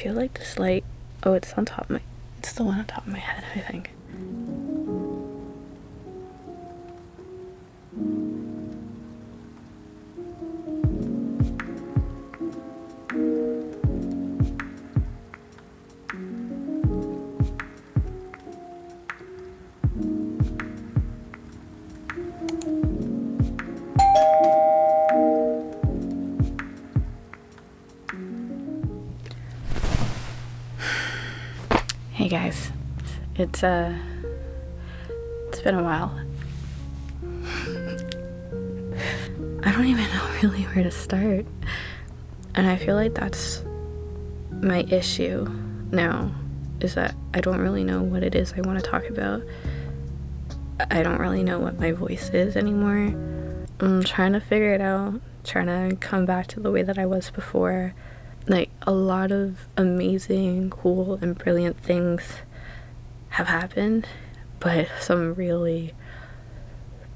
feel like this light, oh, it's on top of my, it's the one on top of my head, I think. Hey guys, it's been a while. I don't even know really where to start, and I feel like that's my issue now, is that I don't really know what it is I want to talk about. I don't really know what my voice is anymore. I'm trying to figure it out, trying to come back to the way that I was before. Like, a lot of amazing, cool, and brilliant things have happened, but some really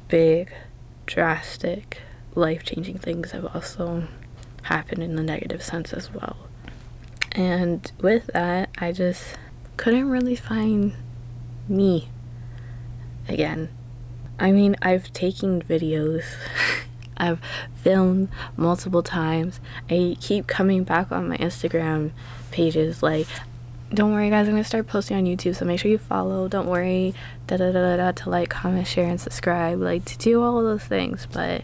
big, drastic, life-changing things have also happened in the negative sense as well. And with that, I just couldn't really find me again. I mean, I've taken videos, I've filmed multiple times. I keep coming back on my Instagram pages like, don't worry guys, I'm gonna start posting on YouTube, so make sure you follow, don't worry, to like, comment, share, and subscribe, like, to do all of those things. But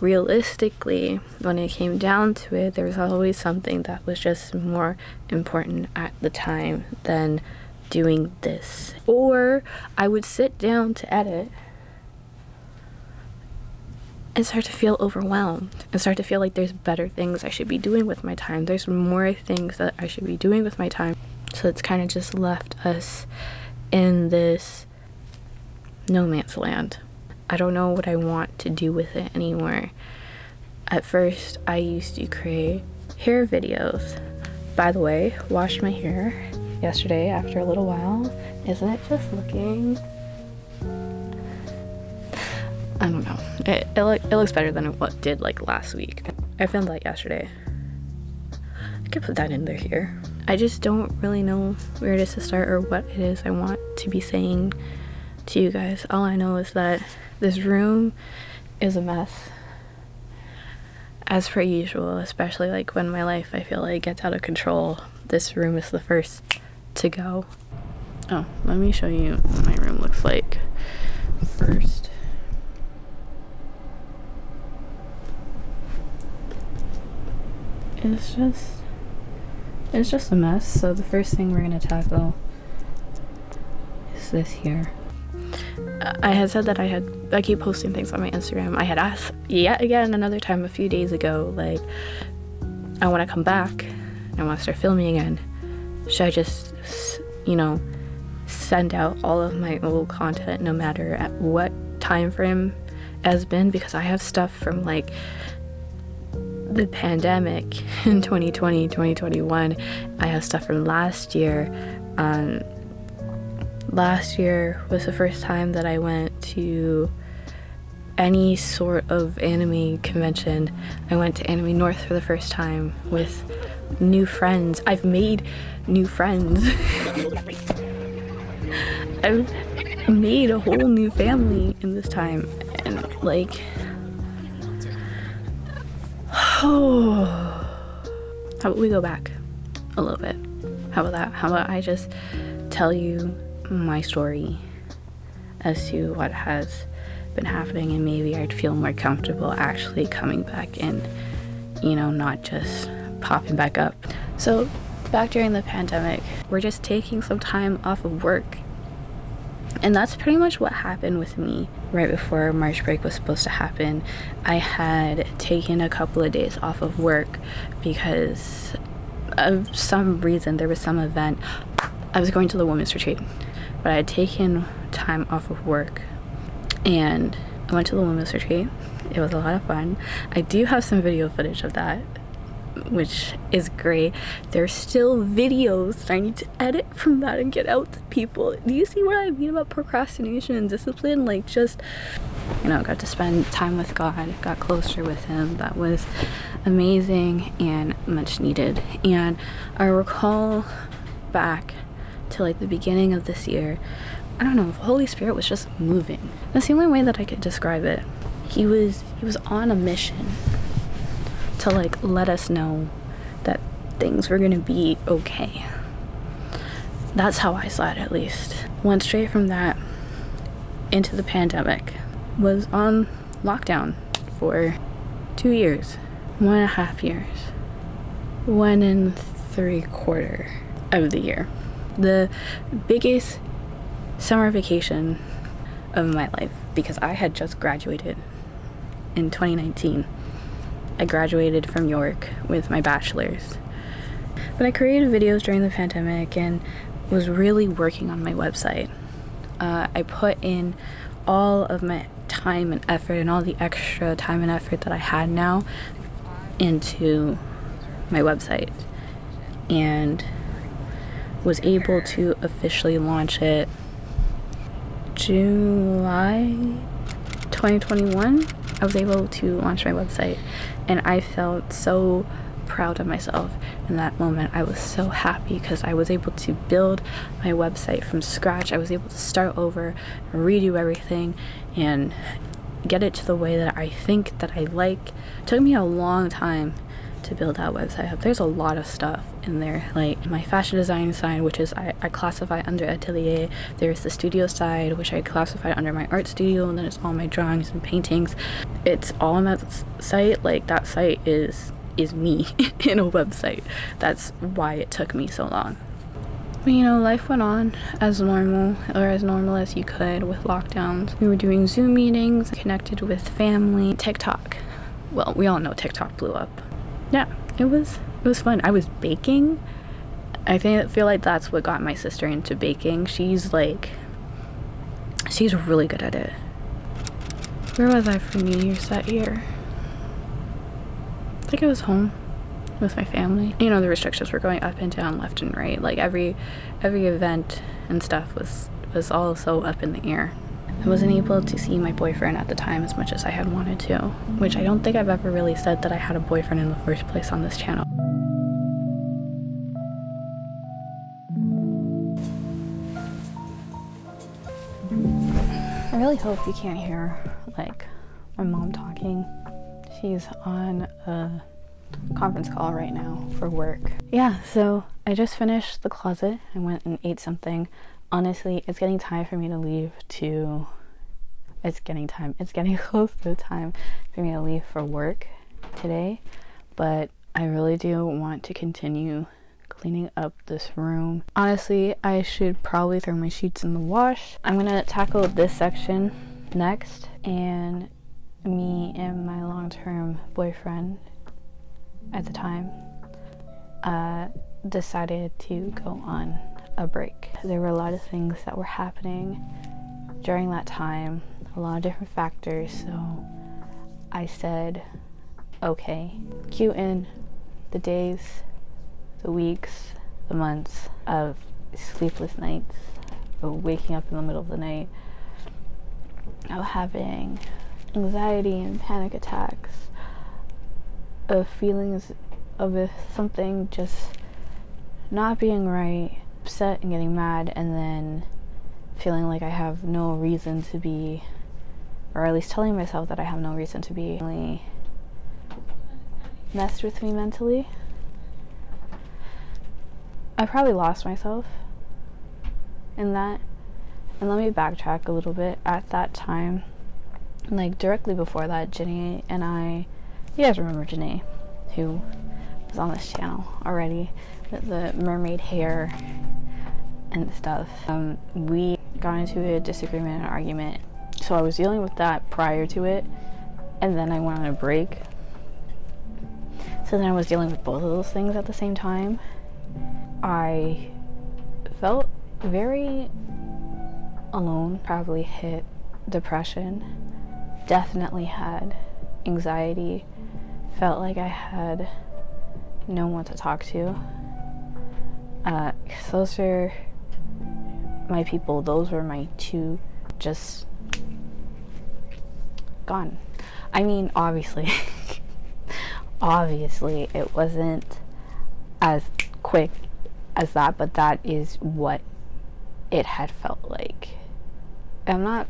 realistically, when it came down to it, there was always something that was just more important at the time than doing this. Or I would sit down to edit and start to feel overwhelmed and start to feel like there's better things I should be doing with my time. There's more things that I should be doing with my time. So it's kind of just left us in this no man's land. I don't know what I want to do with it anymore. At first, I used to create hair videos. By the way, washed my hair yesterday after a little while. Isn't it just looking... I don't know. It looks better than it did like last week. I filmed that yesterday. I could put that in there here. I just don't really know where it is to start or what it is I want to be saying to you guys. All I know is that this room is a mess, as per usual, especially like when my life, I feel like, gets out of control. This room is the first to go. Oh, let me show you what my room looks like first. It's just a mess. So the first thing we're gonna tackle is this here. I had said that I keep posting things on my Instagram. I had asked yet again another time a few days ago, like, I want to come back, I want to start filming again. Should I just, you know, send out all of my old content no matter at what time frame it has been? Because I have stuff from like the pandemic in 2020, 2021. I have stuff from last year. Last year was the first time that I went to any sort of anime convention. I went to Anime North for the first time with new friends. I've made new friends. I've made a whole new family in this time. And like, oh, how about we go back a little bit? How about that? How about I just tell you my story as to what has been happening, and maybe I'd feel more comfortable actually coming back and, you know, not just popping back up. So back during the pandemic, we're just taking some time off of work. And that's pretty much what happened with me. Right before March break was supposed to happen, I had taken a couple of days off of work because of some reason. There was some event. I was going to the women's retreat, but I had taken time off of work and I went to the women's retreat. It was a lot of fun. I do have some video footage of that, which is great. There's still videos that I need to edit from that and get out to people. Do you see what I mean about procrastination and discipline? Like, just, you know, got to spend time with God, got closer with him. That was amazing and much needed. And I recall back to like the beginning of this year, I don't know, the Holy Spirit was just moving. That's the only way that I could describe it. He was on a mission to like let us know that things were gonna be okay. That's how I saw it, at least. Went straight from that into the pandemic. Was on lockdown for 2 years, 1.5 years, 1 3/4 of the year. The biggest summer vacation of my life, because I had just graduated in 2019. I graduated from York with my bachelor's. But I created videos during the pandemic and was really working on my website. I put in all of my time and effort and all the extra time and effort that I had now into my website, and was able to officially launch it July 2021. I was able to launch my website, and I felt so proud of myself in that moment. I was so happy because I was able to build my website from scratch. I was able to start over, redo everything, and get it to the way that I think that I like. It took me a long time to build that website up. There's a lot of stuff in there, like my fashion design side, which is I classify under atelier. There's the studio side, which I classify under my art studio, and then it's all my drawings and paintings. It's all on that site. Like, that site is me in a website. That's why it took me so long. But you know, life went on as normal, or as normal as you could with lockdowns. We were doing Zoom meetings, connected with family. TikTok, well, we all know TikTok blew up. Yeah, it was fun. I was baking. I feel like that's what got my sister into baking. She's really good at it. Where was I for New Year's that year? I think I was home with my family. You know, the restrictions were going up and down, left and right. Like every event and stuff was all so up in the air. I wasn't able to see my boyfriend at the time as much as I had wanted to, which I don't think I've ever really said that I had a boyfriend in the first place on this channel. I really hope you can't hear like my mom talking. She's on a conference call right now for work. Yeah, so I just finished the closet. I went and ate something. Honestly, it's getting time for me to leave to... It's getting close to the time for me to leave for work today. But I really do want to continue cleaning up this room. Honestly, I should probably throw my sheets in the wash. I'm gonna tackle this section next. And me and my long-term boyfriend at the time decided to go on a break. There were a lot of things that were happening during that time, a lot of different factors, so I said, okay, cue in the days, the weeks, the months of sleepless nights, of waking up in the middle of the night, of having anxiety and panic attacks, of feelings of something just not being right, upset and getting mad, and then feeling like I have no reason to be, or at least telling myself that I have no reason to be, really messed with me mentally. I probably lost myself in that. And let me backtrack a little bit. At that time, like directly before that, Janae and I, you guys remember Janae, who was on this channel already, with the mermaid hair and stuff. We got into a disagreement and argument. So I was dealing with that prior to it, and then I went on a break. So then I was dealing with both of those things at the same time. I felt very alone, probably hit depression, definitely had anxiety, felt like I had no one to talk to. Those are my people. Those were my two, just gone. I mean, obviously Obviously, it wasn't as quick as that, but that is what it had felt like. I'm not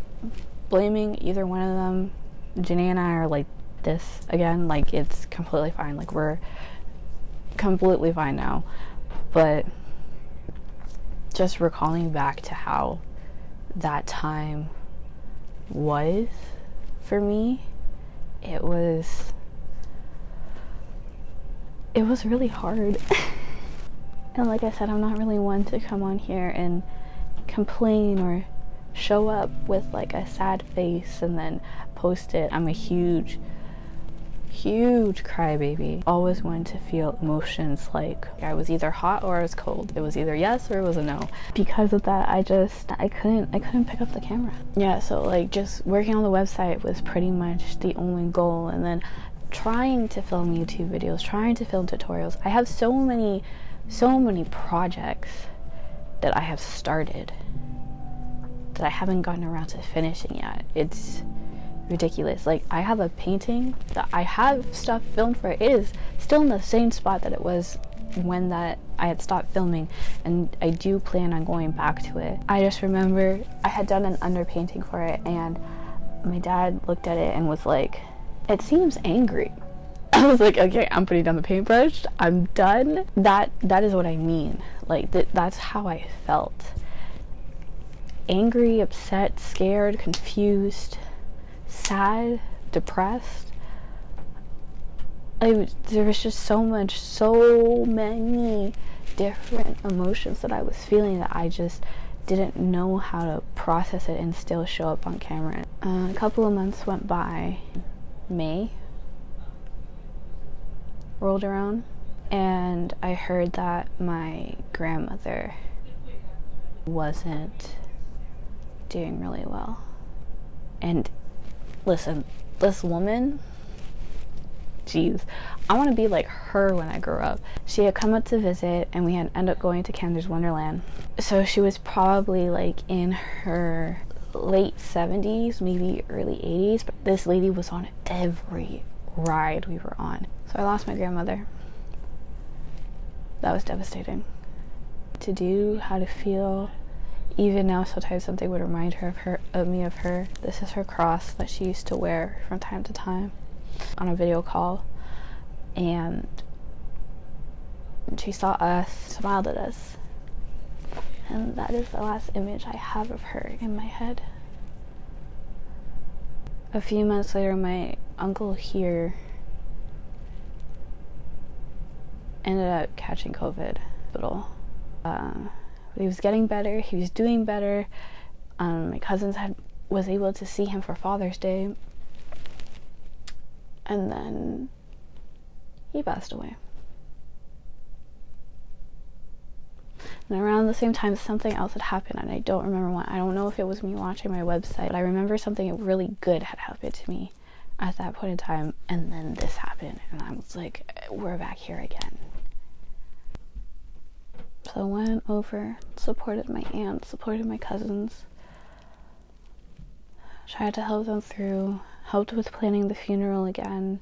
blaming either one of them. Janae and I are like this again, like it's completely fine, like we're completely fine now. But just recalling back to how that time was for me, it was really hard. And like I said, I'm not really one to come on here and complain or show up with like a sad face and then post it. I'm a huge crybaby. Always wanted to feel emotions, like I was either hot or I was cold. It was either yes or it was a no. Because of that, I couldn't pick up the camera. Yeah, so like just working on the website was pretty much the only goal, and then trying to film YouTube videos, trying to film tutorials. I have so many projects that I have started that I haven't gotten around to finishing yet. It's ridiculous. Like, I have a painting that I have stuff filmed for. It is still in the same spot that it was when that I had stopped filming, and I do plan on going back to it. I just remember I had done an underpainting for it, and my dad looked at it and was like, "It seems angry." I was like, okay, I'm putting down the paintbrush, I'm done. That is what I mean. Like, that's how I felt. Angry, upset, scared, confused, sad, depressed. There was just so many different emotions that I was feeling that I just didn't know how to process it and still show up on camera. A couple of months went by. May rolled around, and I heard that my grandmother wasn't doing really well. And listen, this woman, jeez, I want to be like her when I grow up. She had come up to visit, and we had ended up going to Canada's Wonderland. So she was probably like in her late 70s, maybe early 80s, but this lady was on every ride we were on. So I lost my grandmother. That was devastating. To do, how to feel. Even now, sometimes something would remind her of me. This is her cross that she used to wear from time to time on a video call, and she saw us, smiled at us, and that is the last image I have of her in my head. A few months later, my uncle here ended up catching COVID. He was getting better, he was doing better. My cousins was able to see him for Father's Day, and then he passed away. And around the same time, something else had happened, and I don't remember what. I don't know if it was me watching my website, but I remember something really good had happened to me at that point in time, and then this happened, and I was like, we're back here again. So I went over, supported my aunt, supported my cousins, tried to help them through, helped with planning the funeral again.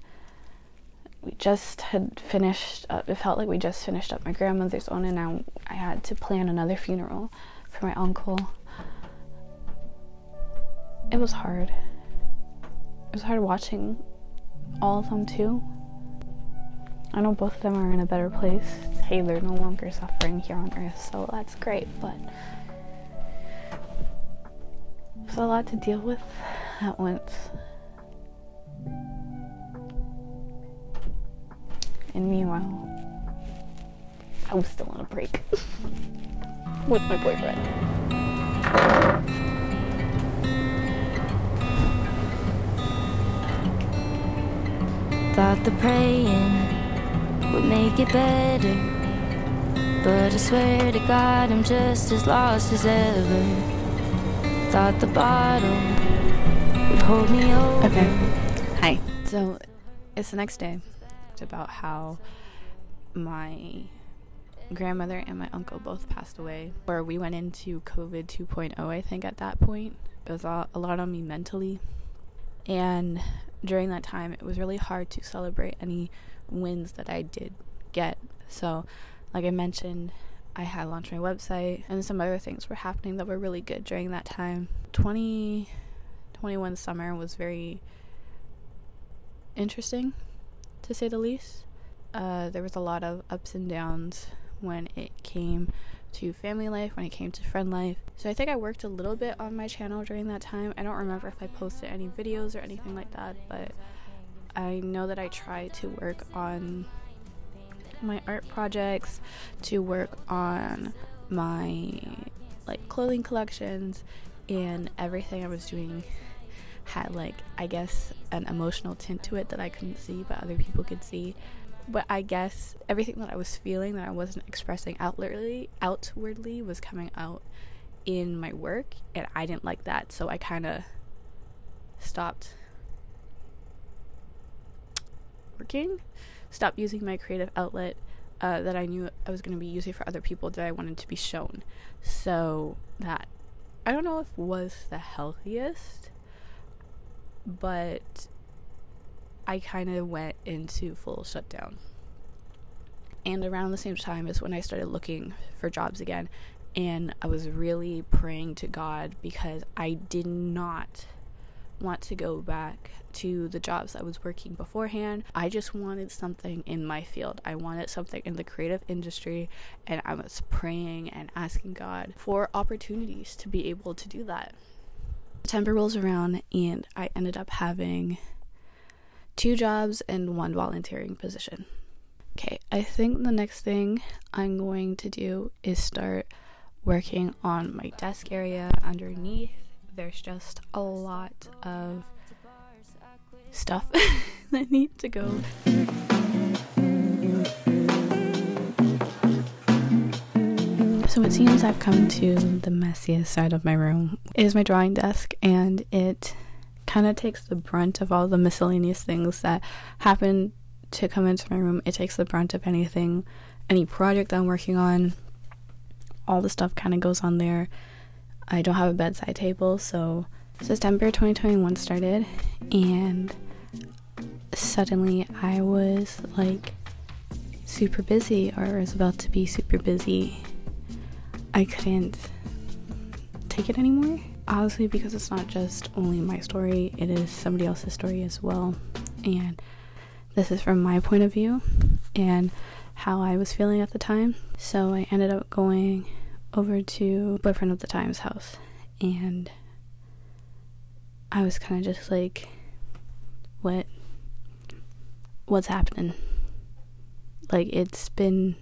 We just had finished up, it felt like we just finished up my grandmother's own, and now I had to plan another funeral for my uncle. It was hard. It was hard watching all of them too. I know both of them are in a better place. Hey, they're no longer suffering here on earth, so that's great, but it's a lot to deal with at once. And meanwhile, I was still on a break with my boyfriend. Thought the praying would make it better, but I swear to God I'm just as lost as ever. Thought the bottle would hold me over. Okay. Hi. So it's the next day. It's about how my grandmother and my uncle both passed away, or we went into COVID 2.0, I think, at that point. It was a lot on me mentally, and during that time, it was really hard to celebrate any wins that I did get. So, like I mentioned, I had launched my website, and some other things were happening that were really good during that time. 2021 summer was very interesting, to say the least. There was a lot of ups and downs when it came to family life, when it came to friend life. So I think I worked a little bit on my channel during that time. I don't remember if I posted any videos or anything like that, but I know that I tried to work on my art projects, to work on my like clothing collections, and everything I was doing had like, I guess, an emotional tint to it that I couldn't see but other people could see. But I guess everything that I was feeling that I wasn't expressing outwardly was coming out in my work, and I didn't like that, so I kind of stopped using my creative outlet that I knew I was going to be using for other people, that I wanted to be shown. So that, I don't know if was the healthiest, but I kind of went into full shutdown. And around the same time is when I started looking for jobs again, and I was really praying to God, because I did not want to go back to the jobs I was working beforehand. I just wanted something in my field. I wanted something in the creative industry, and I was praying and asking God for opportunities to be able to do that. September rolls around, and I ended up having 2 jobs and 1 volunteering position. Okay, I think the next thing I'm going to do is start working on my desk area underneath. There's just a lot of stuff that need to go. So it seems I've come to the messiest side of my room. It is my drawing desk, and it kind of takes the brunt of all the miscellaneous things that happen to come into my room. It takes the brunt of anything, any project I'm working on. All the stuff kind of goes on there. I don't have a bedside table, so September 2021 started, and suddenly I was like super busy, or was about to be super busy. I couldn't take it anymore. Obviously, because it's not just only my story, it is somebody else's story as well. And this is from my point of view and how I was feeling at the time. So I ended up going over to boyfriend of the time's house, and I was kind of just like, what's happening? Like, it's been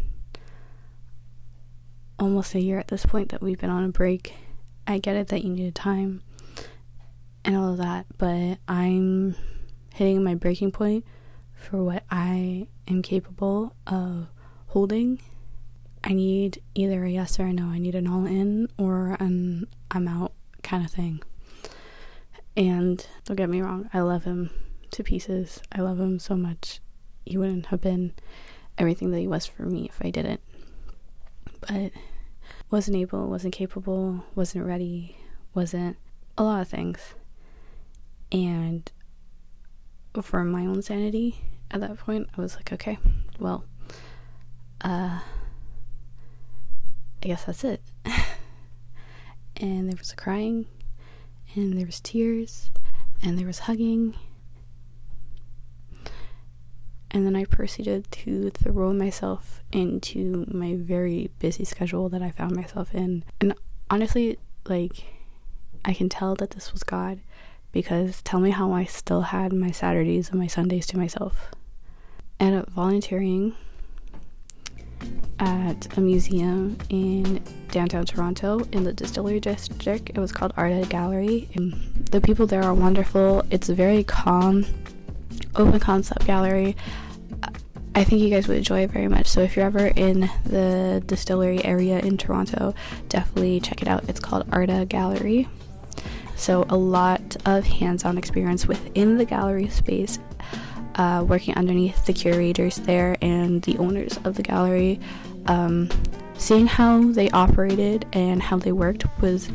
almost a year at this point that we've been on a break. I get it that you needed time and all of that, but I'm hitting my breaking point for what I am capable of holding. I need either a yes or a no. I need an all in or an I'm out kind of thing. And don't get me wrong, I love him to pieces. I love him so much. He wouldn't have been everything that he was for me if I didn't. But wasn't able, wasn't capable, wasn't ready, wasn't a lot of things. And for my own sanity at that point, I was like, okay, well, I guess that's it. And there was crying, and there was tears, and there was hugging. And then I proceeded to throw myself into my very busy schedule that I found myself in. And honestly, like, I can tell that this was God, because tell me how I still had my Saturdays and my Sundays to myself. I ended up volunteering at a museum in downtown Toronto in the Distillery District. It was called Art Gallery, and the people there are wonderful. It's a very calm, open concept gallery. I think you guys would enjoy it very much. So if you're ever in the distillery area in Toronto, definitely check it out. It's called Art Gallery. So a lot of hands-on experience within the gallery space, working underneath the curators there and the owners of the gallery. Seeing how they operated and how they worked was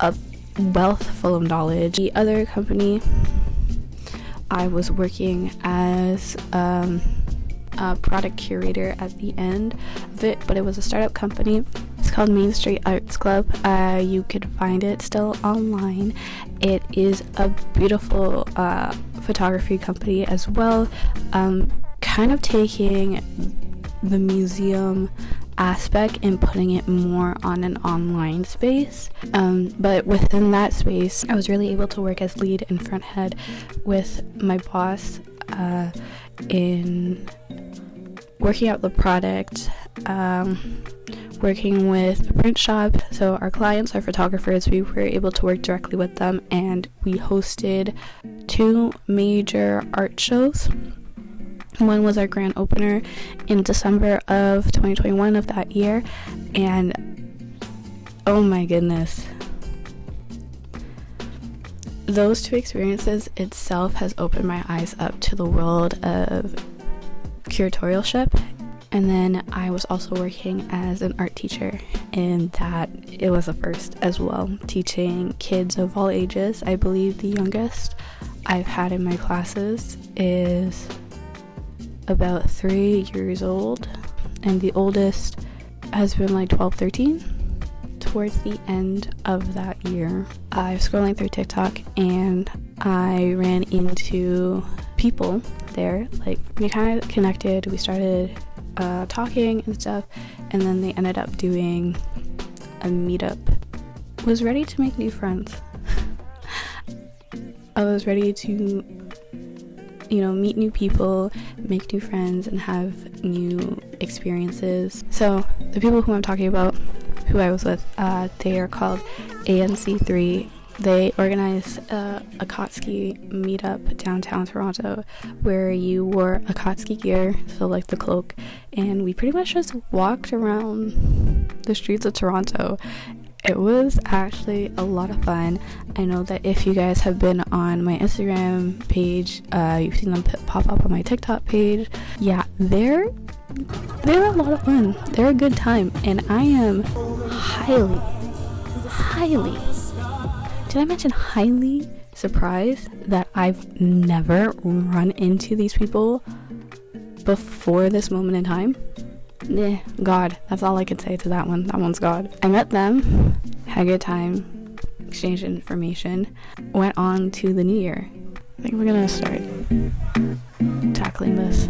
a wealth full of knowledge. The other company I was working as a product curator at the end of it, but it was a startup company. It's called Main Street Arts Club. You could find it still online. It is a beautiful photography company as well, kind of taking the museum aspect and putting it more on an online space, but within that space I was really able to work as lead and front head with my boss in working out the product, working with a print shop. So our clients are photographers. We were able to work directly with them, and we hosted 2 major art shows. One was our grand opener in December of 2021 of that year, and oh my goodness, those 2 experiences itself has opened my eyes up to the world of curatorialship. And then I was also working as an art teacher, and that it was a first as well, teaching kids of all ages. I believe the youngest I've had in my classes is about 3 years old, and the oldest has been like 12, 13. Towards the end of that year, I was scrolling through TikTok and I ran into people there. Like, we kind of connected, we started talking and stuff, and then they ended up doing a meetup. Was ready to make new friends. I was ready to meet new people, make new friends, and have new experiences. So the people who I'm talking about, who I was with, they are called ANC3. They organized a Akatsuki meetup downtown Toronto, where you wore Akatsuki gear, so like the cloak, and we pretty much just walked around the streets of Toronto. It was actually a lot of fun. I know that if you guys have been on my Instagram page, you've seen them pop up on my TikTok page. Yeah, they're a lot of fun. They're a good time, and I am highly, did I mention highly surprised that I've never run into these people before this moment in time. God, that's all I can say to that one. That one's God. I met them, had a good time, exchanged information, went on to the new year. I think we're gonna start tackling this.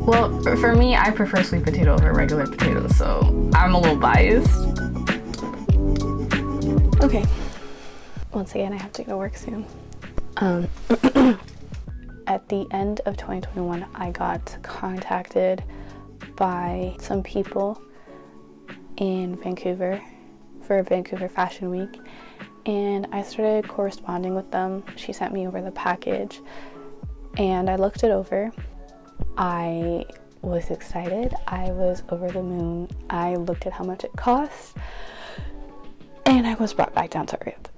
Well, for me, I prefer sweet potato over regular potatoes, so I'm a little biased. Okay. Once again, I have to go to work soon. At the end of 2021, I got contacted by some people in Vancouver for Vancouver Fashion Week, and I started corresponding with them. She sent me over the package, and I looked it over. I was excited. I was over the moon. I looked at how much it cost, and I was brought back down to earth.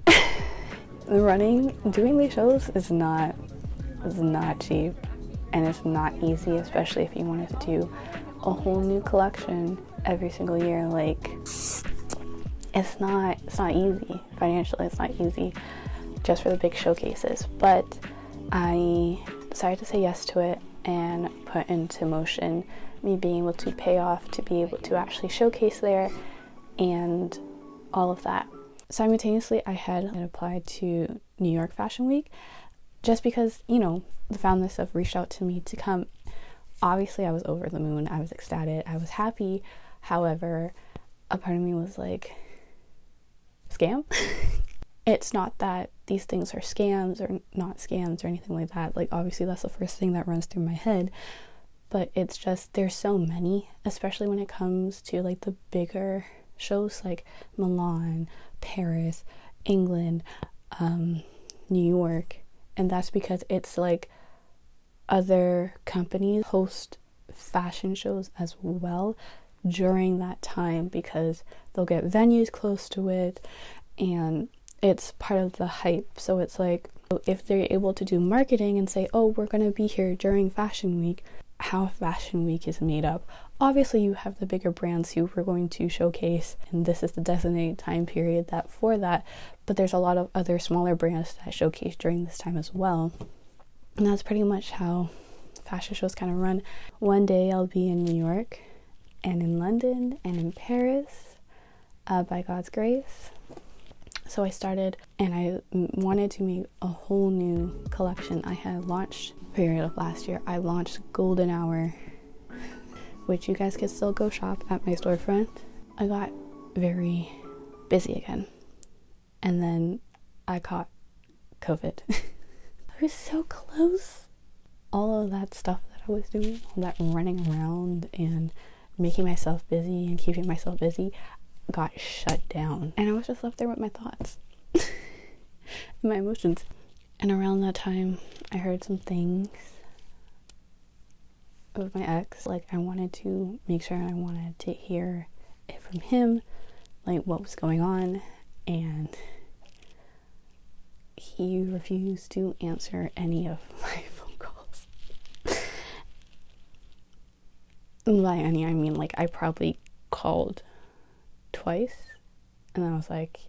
Doing these shows is not cheap, and it's not easy, especially if you wanted to do a whole new collection every single year. Like, it's not easy financially. It's not easy just for the big showcases, but I decided to say yes to it and put into motion me being able to pay off to be able to actually showcase there and all of that. Simultaneously, I had applied to New York Fashion Week just because, the founders have reached out to me to come. Obviously, I was over the moon. I was ecstatic. I was happy. However, a part of me was like, scam? It's not that these things are scams or not scams or anything like that. Like, obviously that's the first thing that runs through my head, but it's just, there's so many, especially when it comes to like the bigger shows like Milan, Paris, England, New York. And that's because it's like other companies host fashion shows as well during that time, because they'll get venues close to it, and it's part of the hype. So it's like, if they're able to do marketing and say, oh, we're going to be here during Fashion Week, how Fashion Week is made up. Obviously, you have the bigger brands who we're going to showcase, and this is the designated time period that for that, but there's a lot of other smaller brands that showcase during this time as well. And that's pretty much how fashion shows kind of run. One day I'll be in New York, and in London, and in Paris, by God's grace. So I started, and I wanted to make a whole new collection. I had launched, period of last year, I launched Golden Hour, which you guys can still go shop at my storefront. I got very busy again, and then I caught COVID. I was so close. All of that stuff that I was doing, all that running around and making myself busy and keeping myself busy, got shut down. And I was just left there with my thoughts and my emotions. And around that time, I heard some things with my ex. Like, I wanted to make sure, I wanted to hear it from him, like what was going on, and he refused to answer any of my phone calls. By any, I mean, like, I probably called twice, and then I was like,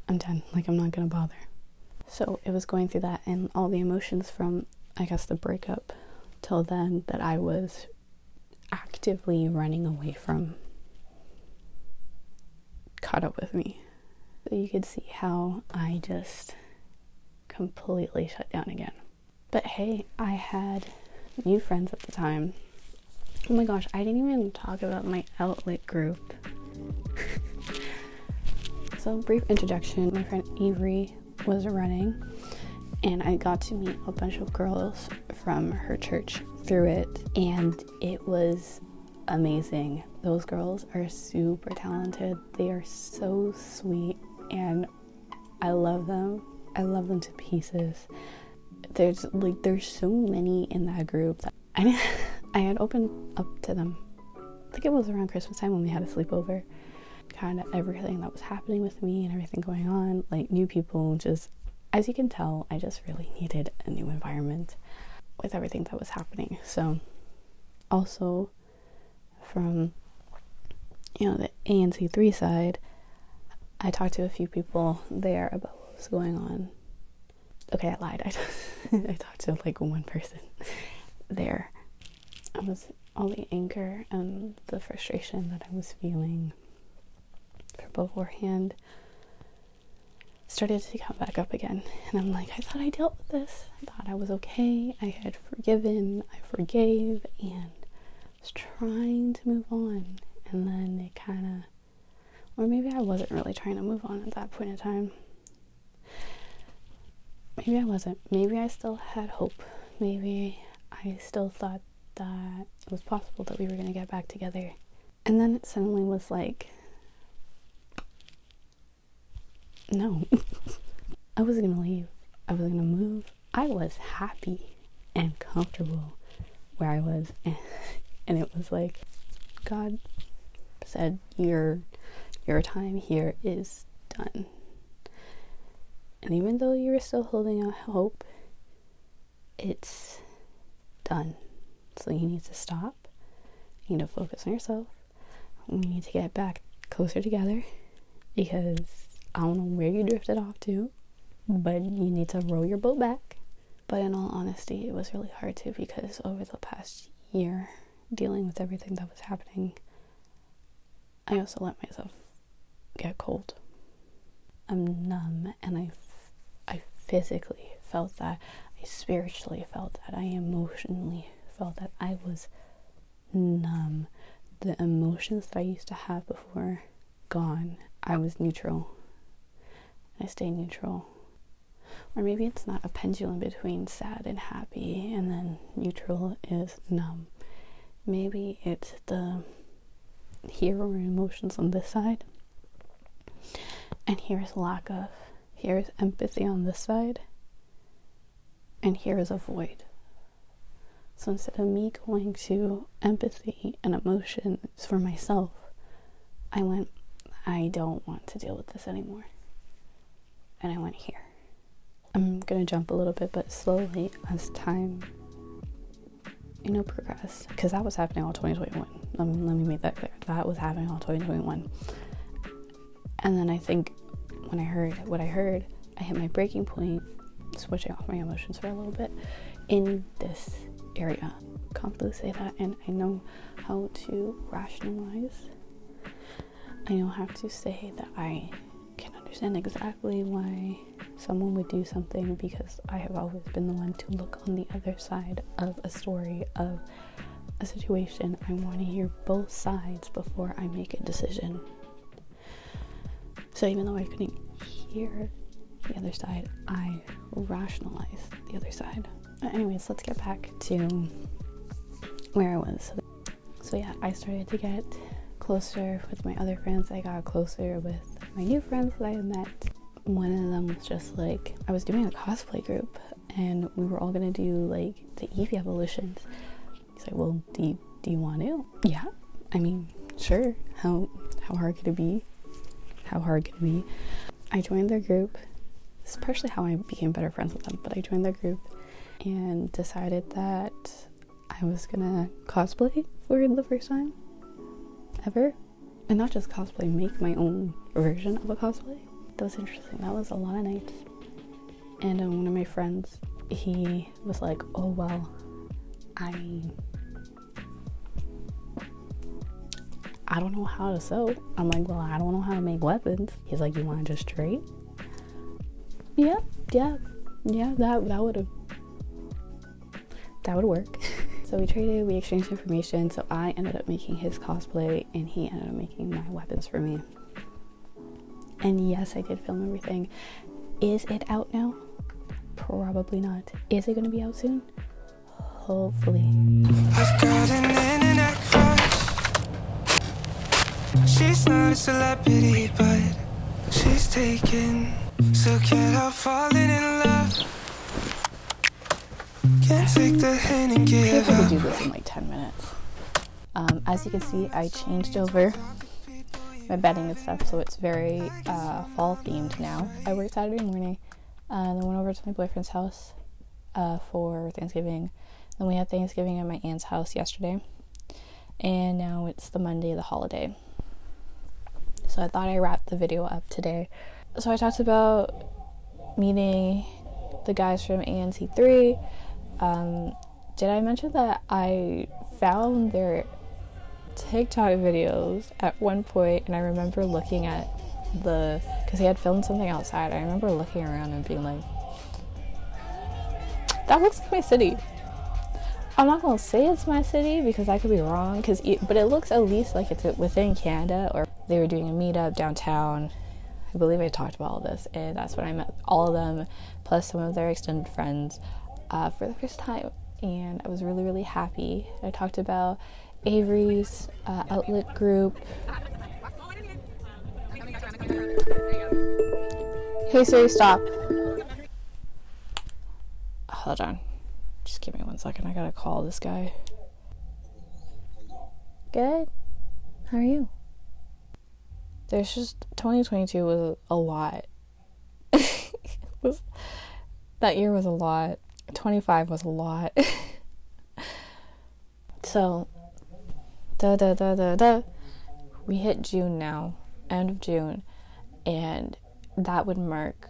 I'm done, like, I'm not gonna bother. So it was going through that and all the emotions from, I guess, the breakup till then that I was actively running away from caught up with me. So you could see how I just completely shut down again. But hey, I had new friends at the time. Oh my gosh, I didn't even talk about my outlet group. So, brief introduction. My friend Avery was running, and I got to meet a bunch of girls from her church through it, and it was amazing. Those girls are super talented. They are so sweet, and I love them. I love them to pieces. There's so many in that group that I had opened up to them. I think it was around Christmas time when we had a sleepover. Kind of everything that was happening with me and everything going on, like new people, just, as you can tell, I just really needed a new environment with everything that was happening. So also from, the ANC3 side, I talked to a few people there about what was going on. Okay, I lied. I talked to like one person there. I was all the anger and the frustration that I was feeling beforehand started to come back up again, and I'm like, I thought I dealt with this. I thought I was okay. I had forgiven. I forgave, and was trying to move on. And then it kind of, or maybe I wasn't really trying to move on at that point in time. Maybe I wasn't. Maybe I still had hope. Maybe I still thought that it was possible that we were going to get back together. And then it suddenly was like, no. I wasn't going to leave. I wasn't going to move. I was happy and comfortable where I was. And it was like, God said, your time here is done. And even though you were still holding out hope, it's done. So you need to stop. You need to focus on yourself. We need to get back closer together, because I don't know where you drifted off to, but you need to row your boat back. But in all honesty, it was really hard too, because over the past year, dealing with everything that was happening, I also let myself get cold. I'm numb, and I physically felt that. I spiritually felt that. I emotionally felt that. I was numb. The emotions that I used to have before, gone. I was neutral. I stay neutral. Or maybe it's not a pendulum between sad and happy, and then neutral is numb. Maybe it's the here are emotions on this side, and here's here's empathy on this side, and here is a void. So instead of me going to empathy and emotions for myself, I went, I don't want to deal with this anymore. And I went here. I'm gonna jump a little bit, but slowly as time, progressed. Because that was happening all 2021. Let me make that clear. That was happening all 2021. And then I think when I heard what I heard, I hit my breaking point, switching off my emotions for a little bit in this area. Confidently say that. And I know how to rationalize. I know how to say that I can understand exactly why someone would do something, because I have always been the one to look on the other side of a story, of a situation. I want to hear both sides before I make a decision. So even though I couldn't hear the other side, I rationalized the other side. Anyways, let's get back to where I was. So yeah, I started to get closer with my other friends. I got closer with my new friends that I had met. One of them was just like, I was doing a cosplay group and we were all gonna do like the Eevee evolutions. He's like, well, do you want to? Yeah, I mean, sure. How hard could it be? I joined their group. This is partially how I became better friends with them, but I joined their group and decided that I was gonna cosplay for the first time ever. And not just cosplay, make my own version of a cosplay. That was interesting. That was a lot of nights. And one of my friends, he was like, oh, well, I don't know how to sew. I'm like, well, I don't know how to make weapons. He's like, you want to just trade? Yeah, that would work. So we traded, we exchanged information. So I ended up making his cosplay and he ended up making my weapons for me. And yes, I did film everything. Is it out now? Probably not. Is it going to be out soon? Hopefully. I've got an internet crush. She's not a celebrity, but she's taken. So can't help falling in love. Can't take the hand and give up. I could do this in like 10 minutes. As you can see, I changed over my bedding and stuff, so it's very fall themed now. I worked Saturday morning, then went over to my boyfriend's house for Thanksgiving. Then we had Thanksgiving at my aunt's house yesterday, and now it's the Monday of the holiday. So I thought I wrapped the video up today. So I talked about meeting the guys from ANC3. Did I mention that I found their TikTok videos at one point, and I remember looking at because he had filmed something outside. I remember looking around and being like, that looks like my city. I'm not gonna say it's my city because I could be wrong, but it looks at least like it's within Canada. Or they were doing a meetup downtown. I believe I talked about all this, and that's when I met all of them, plus some of their extended friends, for the first time, and I was really, really happy. I talked about Avery's outlet group. Hey Siri, stop. Hold on. Just give me 1 second. I gotta call this guy. Good. How are you? There's just 2022 was a lot. That year was a lot. 25 was a lot. So we hit June now, end of June, and that would mark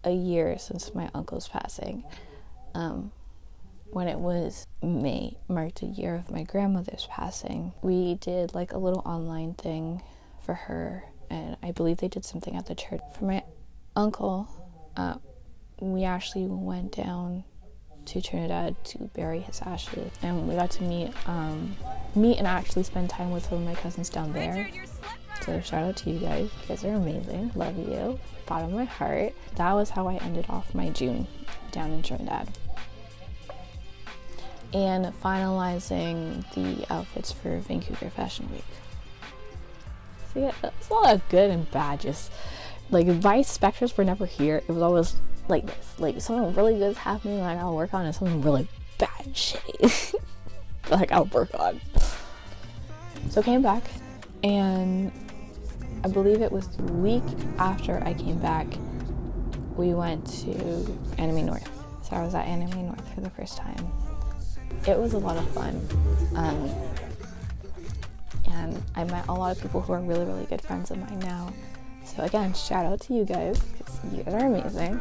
a year since my uncle's passing. When it was May, marked a year of my grandmother's passing. We did like a little online thing for her, and I believe they did something at the church. For my uncle, we actually went down to Trinidad to bury his ashes, and we got to meet and actually spend time with some of my cousins down there. So shout out to you guys. You guys are amazing. Love you. Bottom of my heart. That was how I ended off my June down in Trinidad. And finalizing the outfits for Vancouver Fashion Week. So yeah, it's a lot of good and bad. Just like my spectrums were never here. It was always like this. Like something really good is happening, like I'll work on, and something really bad and shitty like I'll work on. So I came back, and I believe it was the week after I came back, we went to Anime North. So I was at Anime North for the first time. It was a lot of fun. And I met a lot of people who are really, really good friends of mine now. So again, shout out to you guys, because you guys are amazing.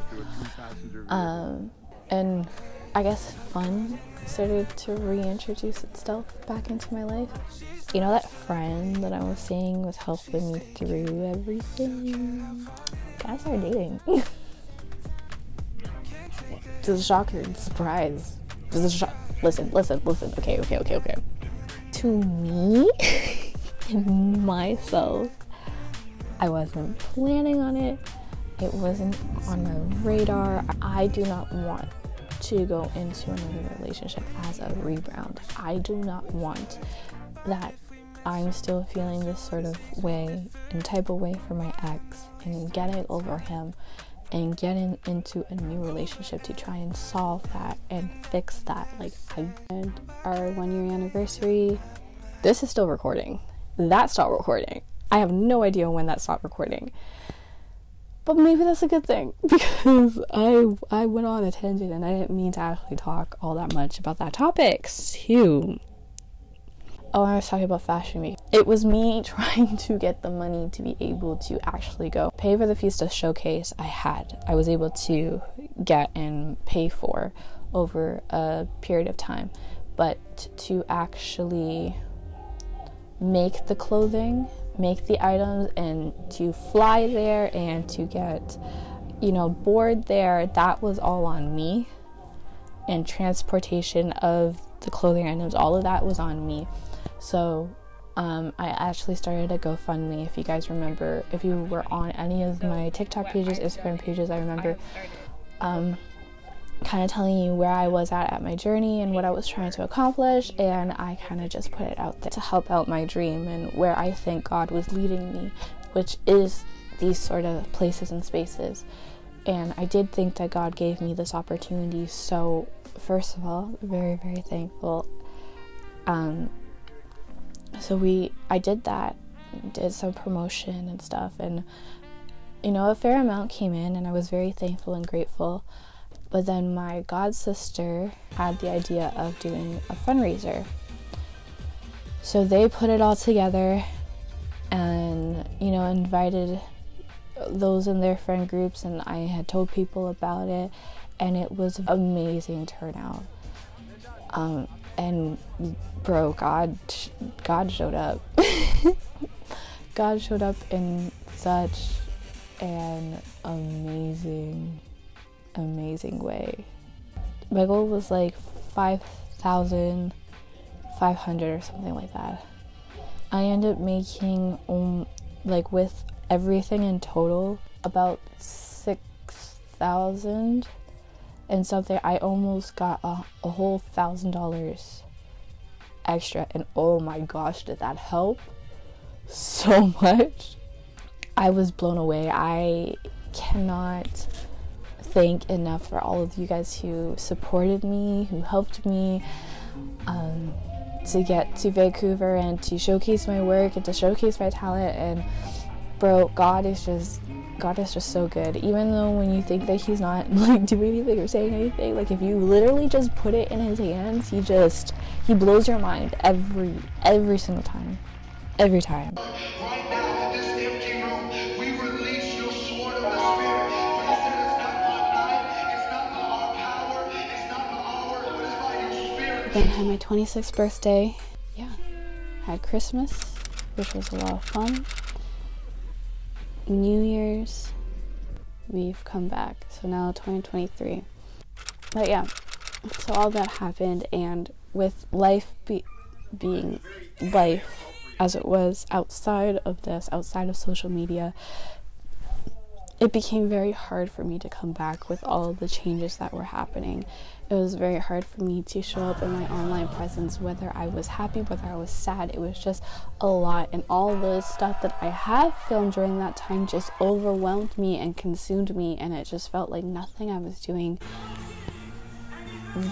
And I guess fun started to reintroduce itself back into my life. You know, that friend that I was saying was helping me through everything? I started dating. To the shock and surprise. Listen. Okay. To me and myself, I wasn't planning on it. It wasn't on my radar. I do not want to go into another relationship as a rebound. I do not want that I'm still feeling this sort of way and type of way for my ex and getting over him and getting into a new relationship to try and solve that and fix that. Like, I had our 1 year anniversary. This is still recording. That stopped recording. I have no idea when that stopped recording. But maybe that's a good thing, because I went on a tangent and I didn't mean to actually talk all that much about that topic. So, I was talking about Fashion Week. It was me trying to get the money to be able to actually go pay for the Fiesta showcase I was able to get and pay for over a period of time. But to actually make the clothing, make the items, and to fly there and to get, board there, that was all on me. And transportation of the clothing items, all of that was on me. So I actually started a GoFundMe. If you guys remember, if you were on any of my TikTok pages, Instagram pages, I remember kind of telling you where I was at my journey and what I was trying to accomplish, and I kind of just put it out there to help out my dream and where I think God was leading me, which is these sort of places and spaces. And I did think that God gave me this opportunity, so first of all, very, very thankful. So I did that, did some promotion and stuff, and a fair amount came in, and I was very thankful and grateful. But then my god sister had the idea of doing a fundraiser. So they put it all together and, invited those in their friend groups, and I had told people about it, and it was an amazing turnout. And bro, God showed up. God showed up in such an amazing way. My goal was like 5,500 or something like that. I ended up making with everything in total about 6,000 and something. I almost got a whole $1,000 extra, and oh my gosh, did that help so much. I was blown away. I cannot thank enough for all of you guys who supported me, who helped me to get to Vancouver and to showcase my work and to showcase my talent. And bro, God is just so good. Even though when you think that he's not doing anything or saying anything, if you literally just put it in his hands, he blows your mind every single time. Every time. Right now in this empty room, we release your sword of the Spirit. For you said it's not by might, it's not by our power, it's not by our word, but it's by your Spirit. Then had my 26th birthday. Yeah. Had Christmas, which was a lot of fun. New Year's, we've come back. So now 2023. But yeah, so all that happened, and with life being life as it was outside of social media, it became very hard for me to come back with all of the changes that were happening. It was very hard for me to show up in my online presence, whether I was happy, whether I was sad. It was just a lot, and all the stuff that I had filmed during that time just overwhelmed me and consumed me, and it just felt like nothing I was doing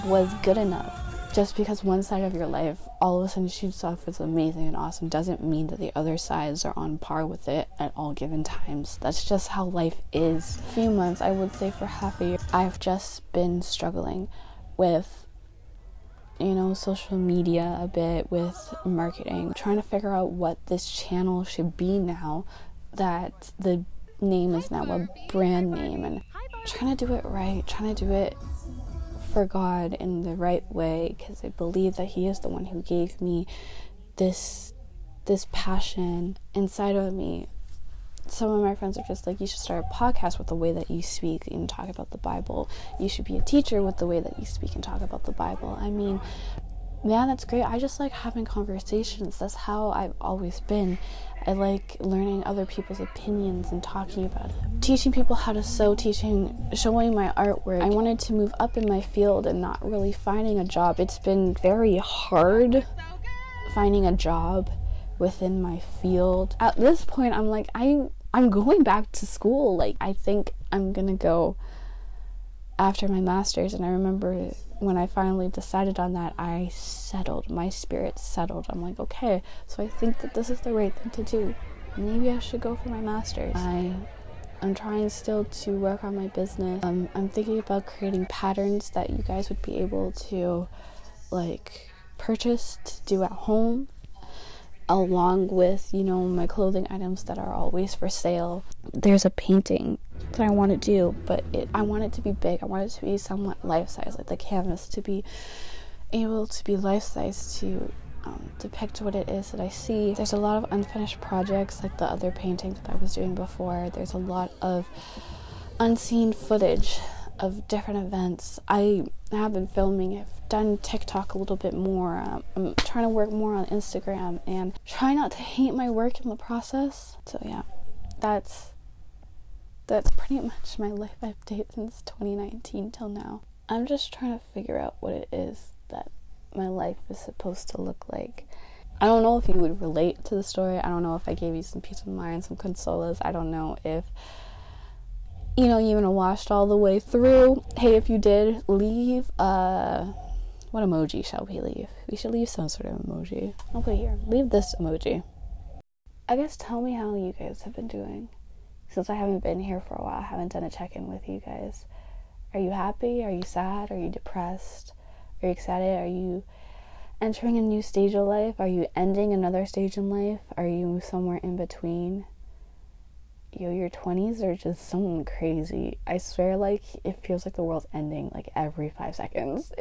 was good enough. just because one side of your life all of a sudden shoots off is amazing and awesome doesn't mean that the other sides are on par with it at all given times. That's just how life is. A few months, I would say for half a year, I've just been struggling with, you know, social media a bit, with marketing, trying to figure out what this channel should be now that the name is now a brand name, and trying to do it right, trying to do it for God in the right way, because I believe that He is the one who gave me this passion inside of me. Some of my friends are just like, you should start a podcast with the way that you speak and talk about the Bible. You should be a teacher with the way that you speak and talk about the Bible. I mean, yeah, that's great. I just like having conversations. That's how I've always been. I like learning other people's opinions and talking about it. Teaching people how to sew, showing my artwork. I wanted to move up in my field and not really finding a job. It's been very hard finding a job within my field. At this point, I'm like, I'm going back to school. Like, I think I'm gonna go after my master's. And I remember when I finally decided on that, I settled. My spirit settled. I'm like, okay, so I think that this is the right thing to do. Maybe I should go for my master's. I'm trying still to work on my business. I'm thinking about creating patterns that you guys would be able to like purchase to do at home, along with, you know, my clothing items that are always for sale. There's a painting that I want to do, but I want it to be big. I want it to be somewhat life-size, like the canvas to be able to be life-size to depict what it is that I see. There's a lot of unfinished projects, like the other painting that I was doing before. There's a lot of unseen footage of different events. I have been filming. I've done TikTok a little bit more. I'm trying to work more on Instagram and try not to hate my work in the process. So yeah, that's pretty much my life update since 2019 till now. I'm just trying to figure out what it is that my life is supposed to look like. I don't know if you would relate to the story. I don't know if I gave you some peace of mind, some consolas. I don't know if, you know, you even watched all the way through. Hey, if you did, leave, what emoji shall we leave? We should leave some sort of emoji. I'll put it here. Leave this emoji. I guess tell me how you guys have been doing. Since I haven't been here for a while, I haven't done a check-in with you guys. Are you happy? Are you sad? Are you depressed? Are you excited? Are you entering a new stage of life? Are you ending another stage in life? Are you somewhere in between? Your 20s are just something crazy. I swear, like, it feels like the world's ending, like, every 5 seconds.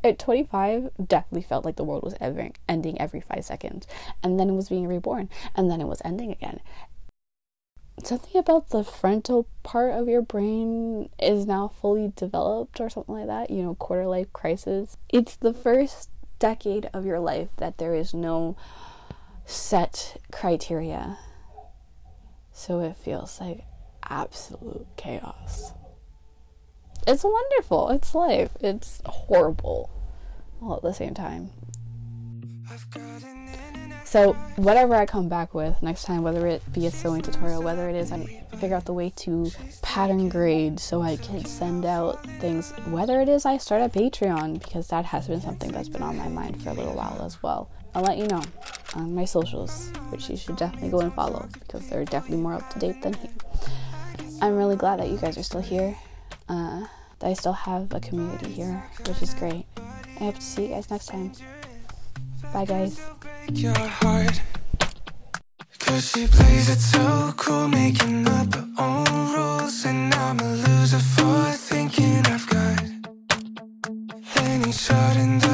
At 25, definitely felt like the world was ending every 5 seconds. And then it was being reborn. And then it was ending again. Something about the frontal part of your brain is now fully developed or something like that. You know, quarter life crisis. It's the first decade of your life that there is no set criteria. So it feels like absolute chaos. It's wonderful. It's life. It's horrible all at the same time. So whatever I come back with next time, whether it be a sewing tutorial, whether it is I figure out the way to pattern grade so I can send out things, whether it is I start a Patreon, because that has been something that's been on my mind for a little while as well. I'll let you know on my socials, which you should definitely go and follow because they're definitely more up to date than here. I'm really glad that you guys are still here, that I still have a community here, which is great. I hope to see you guys next time. Bye, guys. Your heart, 'cause she plays it so cool, making up her own rules, and I'm a loser for thinking I've got any shot in the